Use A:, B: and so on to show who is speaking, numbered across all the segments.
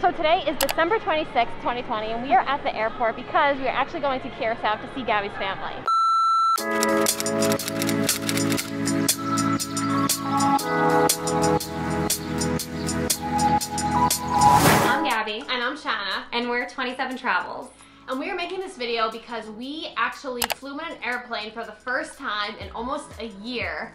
A: So today is December 26th, 2020, and we are at the airport because we are actually going to Curacao to see Gabby's family.
B: I'm Gabby.
A: And I'm Shanna.
B: And we're 27 Travels.
A: And we are making this video because we actually flew in an airplane for the first time in almost a year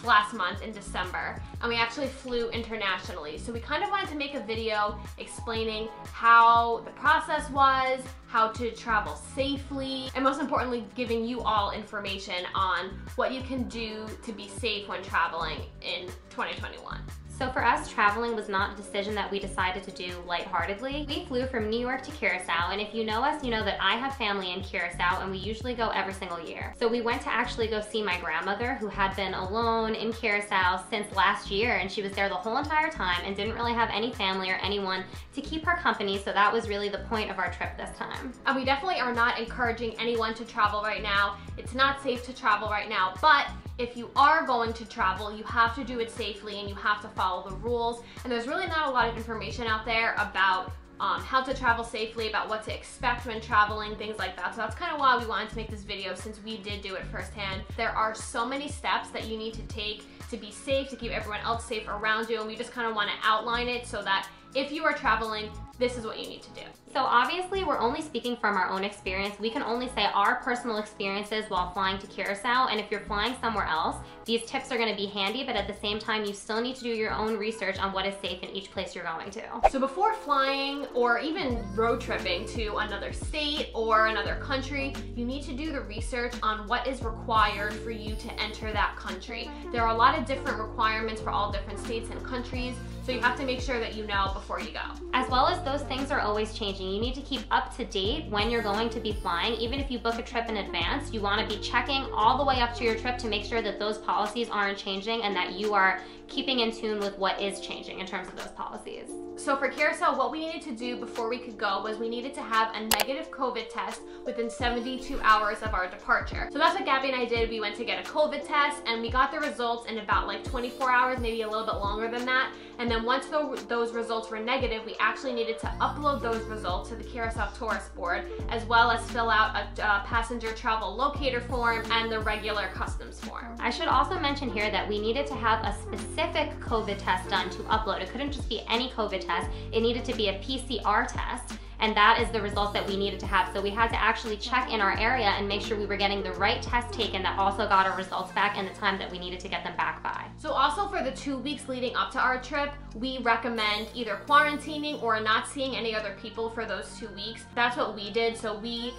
A: last month in December. And we actually flew internationally. So we kind of wanted to make a video explaining how the process was, how to travel safely, and most importantly, giving you all information on what you can do to be safe when traveling in 2021.
B: So for us, traveling was not a decision that we decided to do lightheartedly. We flew from New York to Curacao, and if you know us, you know that I have family in Curacao, and we usually go every single year. So we went to actually go see my grandmother, who had been alone in Curacao since last year, and she was there the whole entire time and didn't really have any family or anyone to keep her company, so that was really the point of our trip this time.
A: And we definitely are not encouraging anyone to travel right now. It's not safe to travel right now, but if you are going to travel, you have to do it safely and you have to follow the rules. And there's really not a lot of information out there about how to travel safely, about what to expect when traveling, things like that. So that's kind of why we wanted to make this video, since we did do it firsthand. There are so many steps that you need to take to be safe, to keep everyone else safe around you, and we just kind of want to outline it so that if you are traveling, this is what you need to do.
B: So obviously we're only speaking from our own experience. We can only say our personal experiences while flying to Curacao, and if you're flying somewhere else, these tips are going to be handy, but at the same time you still need to do your own research on what is safe in each place you're going to.
A: So before flying or even road tripping to another state or another country, you need to do the research on what is required for you to enter that country. There are a lot of different requirements for all different states and countries, so you have to make sure that you know before you go.
B: As well as those things are always changing. You need to keep up to date when you're going to be flying. Even if you book a trip in advance, you want to be checking all the way up to your trip to make sure that those policies aren't changing and that you are keeping in tune with what is changing in terms of those policies.
A: So for Curacao, what we needed to do before we could go was we needed to have a negative COVID test within 72 hours of our departure. So that's what Gabby and I did. We went to get a COVID test and we got the results in about like 24 hours, maybe a little bit longer than that. And then once those results were negative, we actually needed to upload those results to the Curacao Tourist Board, as well as fill out a passenger travel locator form and the regular customs form.
B: I should also mention here that we needed to have a specific COVID test done to upload. It couldn't just be any COVID test. It needed to be a PCR test, and that is the results that we needed to have. So we had to actually check in our area and make sure we were getting the right test taken that also got our results back in the time that we needed to get them back by.
A: So also for the 2 weeks leading up to our trip, we recommend either quarantining or not seeing any other people for those 2 weeks. That's what we did. So we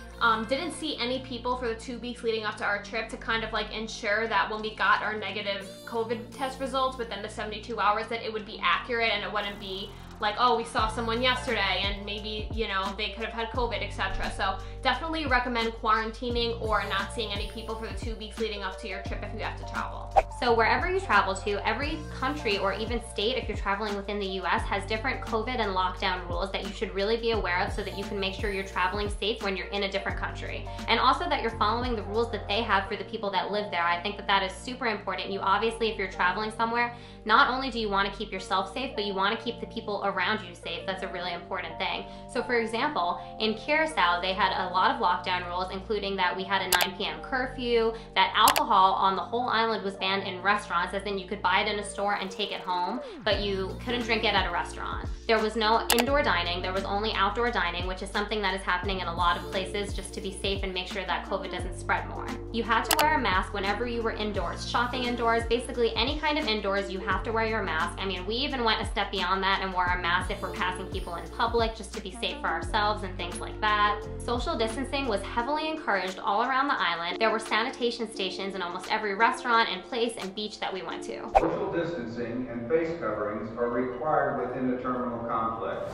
A: didn't see any people for the 2 weeks leading up to our trip to kind of like ensure that when we got our negative COVID test results within the 72 hours that it would be accurate and it wouldn't be like, oh, we saw someone yesterday and maybe, you know, they could have had COVID, etc. So definitely recommend quarantining or not seeing any people for the 2 weeks leading up to your trip if you have to travel.
B: So wherever you travel to, every country or even state, if you're traveling within the US, has different COVID and lockdown rules that you should really be aware of so that you can make sure you're traveling safe when you're in a different country. And also that you're following the rules that they have for the people that live there. I think that that is super important. You obviously, if you're traveling somewhere, not only do you want to keep yourself safe, but you want to keep the people around you safe. That's a really important thing. So for example, in Curacao, they had a lot of lockdown rules, including that we had a 9 p.m. curfew, that alcohol on the whole island was banned in restaurants, as in you could buy it in a store and take it home, but you couldn't drink it at a restaurant. There was no indoor dining, there was only outdoor dining, which is something that is happening in a lot of places just to be safe and make sure that COVID doesn't spread more. You had to wear a mask whenever you were indoors, shopping indoors, basically any kind of indoors, you have to wear your mask. I mean, we even went a step beyond that and wore our mask if we're passing people in public just to be safe for ourselves and things like that. Social distancing was heavily encouraged all around the island. There were sanitation stations in almost every restaurant and place and beach that we went to.
C: Social distancing and face coverings are required within the terminal complex.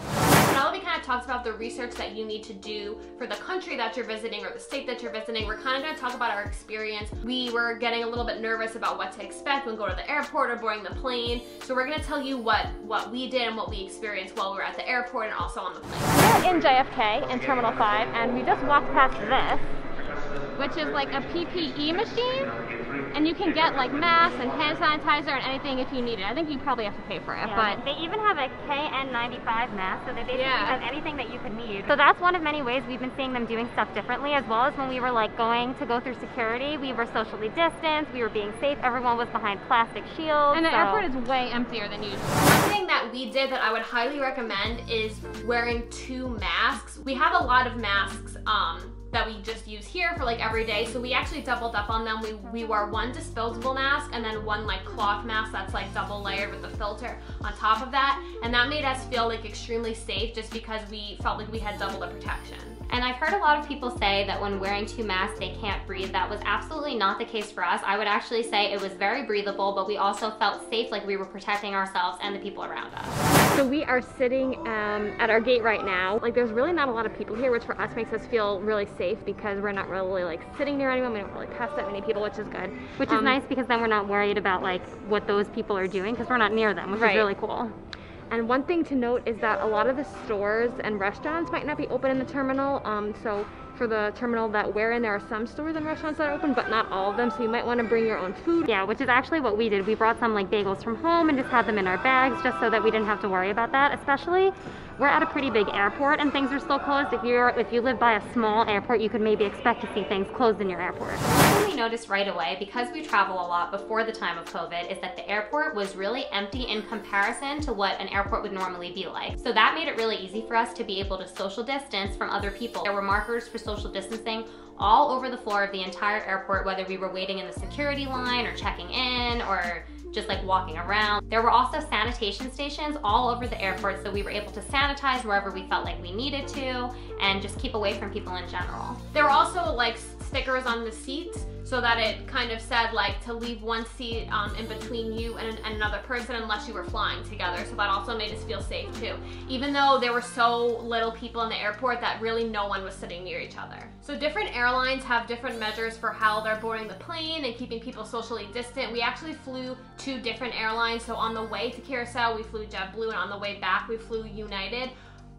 A: Now that we kind of talked about the research that you need to do for the country that you're visiting or the state that you're visiting, we're kind of going to talk about our experience. We were getting a little bit nervous about what to expect when we go to the airport or boarding the plane. So we're going to tell you what we did and what we experienced while we were at the airport and also on the plane. We're in JFK in Terminal 5 and we just walked past this, which is like a PPE machine. And you can get like masks and hand sanitizer and anything if you need it. I think you probably have to pay for it,
B: yeah,
A: but
B: they even have a KN95 mask, so they basically have anything that you could need. So that's one of many ways we've been seeing them doing stuff differently, as well as when we were like going to go through security, we were socially distanced, we were being safe, everyone was behind plastic shields.
A: And the airport is way emptier than usual. One thing that we did that I would highly recommend is wearing 2 masks. We have a lot of masks that we just use here for like every day, so we actually doubled up on them. We wore 1 disposable mask and then 1 like cloth mask that's like double layered with the filter on top of that, and that made us feel like extremely safe just because we felt like we had double the protection.
B: And I've heard a lot of people say that when wearing 2 masks they can't breathe. That was absolutely not the case for us. I would actually say it was very breathable, but we also felt safe, like we were protecting ourselves and the people around us.
A: So we are sitting at our gate right now. Like there's really not a lot of people here, which for us makes us feel really safe because we're not really like sitting near anyone. We don't really pass that many people, which is good.
B: Which is nice because then we're not worried about like what those people are doing because we're not near them, which is really cool.
A: And one thing to note is that a lot of the stores and restaurants might not be open in the terminal. So for the terminal that we're in, there are some stores and restaurants that are open, but not all of them. So you might want to bring your own food.
B: Yeah, which is actually what we did. We brought some like bagels from home and just had them in our bags just so that we didn't have to worry about that. Especially we're at a pretty big airport and things are still closed. If you live by a small airport, you could maybe expect to see things closed in your airport. Something we noticed right away, because we travel a lot before the time of COVID, is that the airport was really empty in comparison to what an airport would normally be like. So that made it really easy for us to be able to social distance from other people. There were markers for social distancing all over the floor of the entire airport, whether we were waiting in the security line or checking in or just like walking around. There were also sanitation stations all over the airport, so we were able to sanitize wherever we felt like we needed to and just keep away from people in general.
A: There were also like stickers on the seats so that it kind of said like to leave one seat in between you and another person unless you were flying together. So that also made us feel safe too. Even though there were so little people in the airport that really no one was sitting near each other. So different airlines have different measures for how they're boarding the plane and keeping people socially distant. We actually flew 2 different airlines. So on the way to Curacao, we flew JetBlue, and on the way back, we flew United.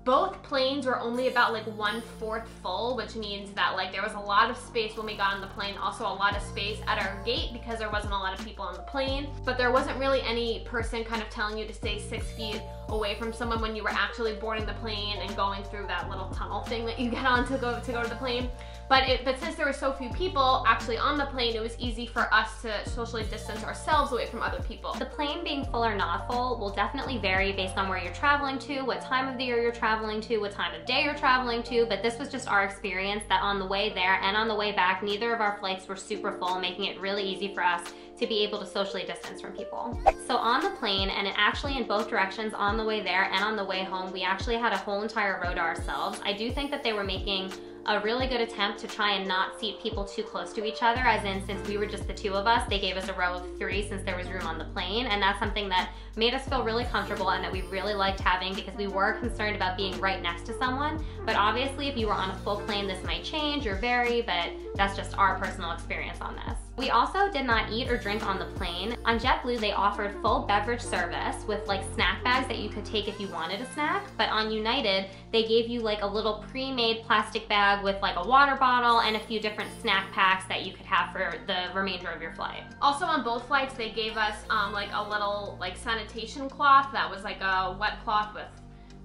A: Both planes were only about like 1/4 full, which means that like there was a lot of space when we got on the plane, also a lot of space at our gate because there wasn't a lot of people on the plane, but there wasn't really any person kind of telling you to stay 6 feet away from someone when you were actually boarding the plane and going through that little tunnel thing that you get on to go to the plane. But since there were so few people actually on the plane, it was easy for us to socially distance ourselves away from other people.
B: The plane being full or not full will definitely vary based on where you're traveling to, what time of the year you're traveling to, what time of day you're traveling to, but this was just our experience that on the way there and on the way back, neither of our flights were super full, making it really easy for us to be able to socially distance from people. So on the plane, and actually in both directions, on the way there and on the way home, we actually had a whole entire row to ourselves. I do think that they were making a really good attempt to try and not seat people too close to each other, as in since we were just the 2 of us, they gave us a row of 3 since there was room on the plane, and that's something that made us feel really comfortable and that we really liked having because we were concerned about being right next to someone. But obviously if you were on a full plane, this might change or vary, but that's just our personal experience on this. We also did not eat or drink on the plane. On JetBlue, they offered full beverage service with like snack bags that you could take if you wanted a snack. But on United, they gave you like a little pre-made plastic bag with like a water bottle and a few different snack packs that you could have for the remainder of your flight.
A: Also on both flights, they gave us like a little like sanitation cloth that was like a wet cloth with,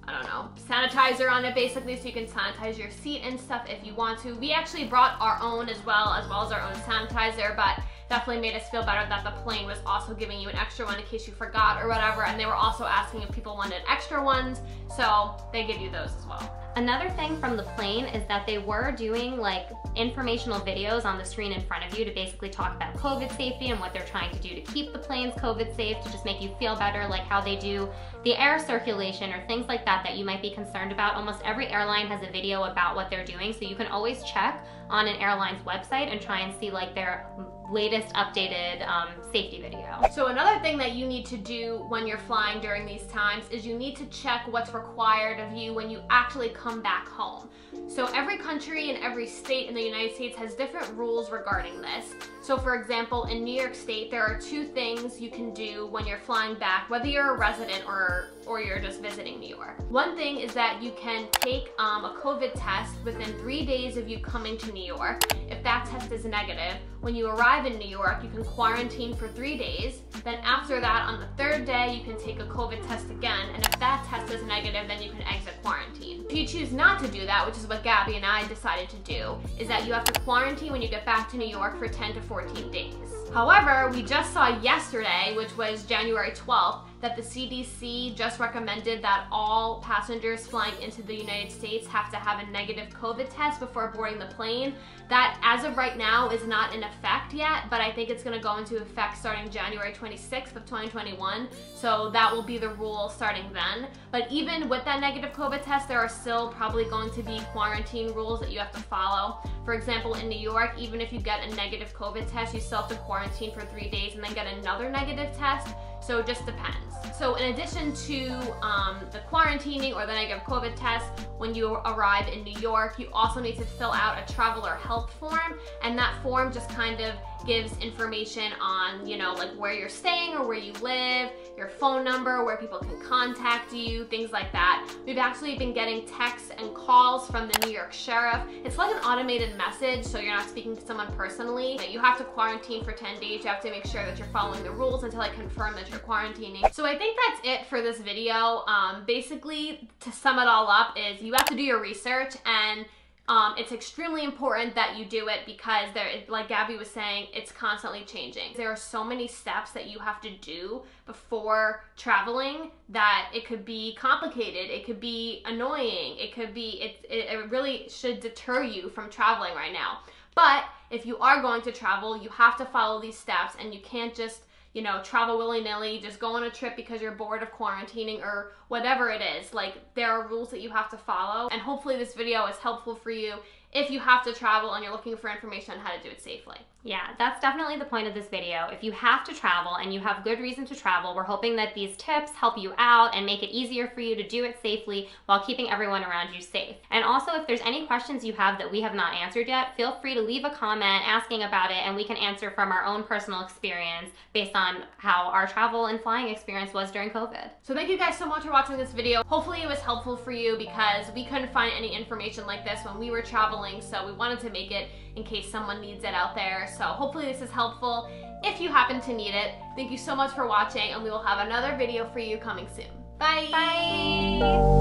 A: I don't know, sanitizer on it basically, so you can sanitize your seat and stuff if you want to. We actually brought our own as well as our own sanitizer, but definitely made us feel better that the plane was also giving you an extra one in case you forgot or whatever, and they were also asking if people wanted extra ones, so they give you those as well.
B: Another thing from the plane is that they were doing like informational videos on the screen in front of you to basically talk about COVID safety and what they're trying to do to keep the planes COVID safe, to just make you feel better, like how they do the air circulation or things like that that you might be concerned about. Almost every airline has a video about what they're doing, so you can always check on an airline's website and try and see like their latest updated safety video.
A: So another thing that you need to do when you're flying during these times is you need to check what's required of you when you actually come back home. So every country and every state in the United States has different rules regarding this. So for example, in New York State, there are 2 things you can do when you're flying back, whether you're a resident or you're just visiting New York. One thing is that you can take a COVID test within 3 days of you coming to New York. If that test is negative, when you arrive in New York, you can quarantine for 3 days. Then after that, on the 3rd day, you can take a COVID test again. And if that test is negative, then you can exit quarantine. If you choose not to do that, which is what Gabby and I decided to do, is that you have to quarantine when you get back to New York for 10 to 14 days. However, we just saw yesterday, which was January 12th, that the CDC just recommended that all passengers flying into the United States have to have a negative COVID test before boarding the plane. That, as of right now, is not in effect yet, but I think it's going to go into effect starting January 26th of 2021, so that will be the rule starting then. But even with that negative COVID test, there are still probably going to be quarantine rules that you have to follow. For example, in New York, even if you get a negative COVID test, you still have to quarantine for 3 days and then get another negative test. So it just depends. So in addition to the quarantining or the negative COVID test, when you arrive in New York, you also need to fill out a traveler health form, and that form just kind of gives information on, you know, like where you're staying or where you live, your phone number, where people can contact you, things like that. We've actually been getting texts and calls from the New York sheriff. It's like an automated message, so you're not speaking to someone personally. You have to quarantine for 10 days. You have to make sure that you're following the rules until I confirm that you're quarantining. So I think that's it for this video. Basically, to sum it all up, is you have to do your research, and it's extremely important that you do it because like Gabby was saying, it's constantly changing. There are so many steps that you have to do before traveling that it could be complicated, it could be annoying, it could be, it really should deter you from traveling right now. But if you are going to travel, you have to follow these steps, and you can't just, you know, travel willy-nilly, just go on a trip because you're bored of quarantining or whatever it is. Like, there are rules that you have to follow, and hopefully this video is helpful for you if you have to travel and you're looking for information on how to do it safely.
B: Yeah, that's definitely the point of this video. If you have to travel and you have good reason to travel, we're hoping that these tips help you out and make it easier for you to do it safely while keeping everyone around you safe. And also, if there's any questions you have that we have not answered yet, feel free to leave a comment asking about it, and we can answer from our own personal experience based on how our travel and flying experience was during COVID.
A: So thank you guys so much for watching this video. Hopefully it was helpful for you because we couldn't find any information like this when we were traveling, so we wanted to make it in case someone needs it out there. So hopefully this is helpful if you happen to need it. Thank you so much for watching, and we will have another video for you coming soon. Bye!
B: Bye!